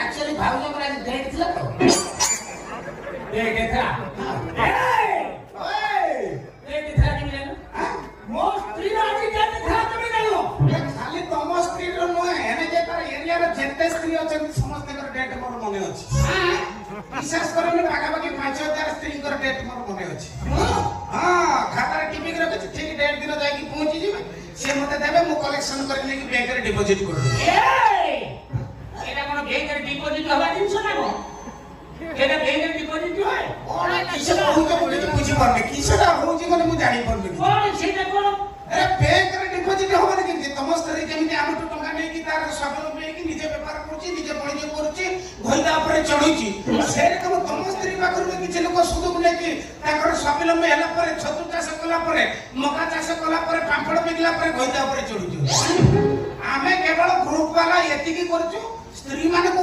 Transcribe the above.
actually भाऊजଙ୍କର ଆଜି date ଥିଲା ତ ଦେଖ ଏଥର ମୋ ସ୍ତ୍ରୀର ଆଜି ଡେଟ୍ ଥିଲା ତମେ ଜାଣିବ ଖାଲି ତମ ସ୍ତ୍ରୀର ନୁହେଁ ଏନେ ଯେ ତାର ଏରିଆର ଯେତେ ସ୍ତ୍ରୀ ଅଛନ୍ତି ସମସ୍ତଙ୍କର ଡେଟ୍ ମୋର ମନେ ଅଛି ବିଶେଷ କରି ପାଖାପାଖି 5000 ସ୍ତ୍ରୀଙ୍କର ଡେଟ୍ ମୋର ମନେ ଅଛି ହଁ ଖାତାରେ ଟିପିକି ରଖିଛି ଠିକ ଡେଟ୍ ଦିନ ଯାଇକି ପହଞ୍ଚିଯିବେ ସେ ମତେ ଦେବେ ମୁଁ କଲେକ୍ସନ କରି ନେଇକି ବ୍ୟାଙ୍କରେ ଡିପୋଜିଟ୍ କରିଦେବି ଏଇଟା କଣ ବ୍ୟାଙ୍କରେ ଡିପୋଜିଟ୍ ହବା ଜିନିଷ ନା କଣ ଏଇଟା ବ୍ୟାଙ୍କରେ ଡିପୋଜିଟ୍ ହୁଏ କଣ କିସଟା ହଉଛି ମୁଁ କିଛି ବୁଝିପାରୁନି କିସଟା ହଉଛି ମାନେ ମୁଁ ଜାଣିପାରୁନି କଣ ସେଇଟା କଣ ଆରେ ବ୍ୟାଙ୍କରେ ଡିପୋଜିଟ୍ ହବନି କେମିତି ତମ ସ୍ତ୍ରୀ ଯେମିତି ଆମଠୁ ଟଙ୍କା ନେଇକି ତାର ସ୍ୱାବଲମ୍ବୀ ହେଇକି ନିଜେ ବେପାର କରୁଛି ନିଜେ ବଣିଜ କରୁଛି ଘଇଦା ଉପରେ ଚଢୁଛି ସେରକମ ତମ ସ୍ତ୍ରୀ ପାଖରୁ କିଛି ଲୋକ ସୁଧକୁ ନେଇକି ତାଙ୍କର ସ୍ୱାବଲମ୍ବୀ ହେଲା ପରେ ଛତୁ ଚାଷ କଲା ପରେ ମକା ଚାଷ କଲା ପରେ ପାମ୍ପଡ଼ ବିକିଲା ପରେ ଘଇଦା ଉପରେ ଚଢୁଛୁ ଆମେ କେବଳ ଗ୍ରୁପ ବାଲା ଏତିକି କରୁଛୁ ସ୍ତ୍ରୀ ମାନଙ୍କୁ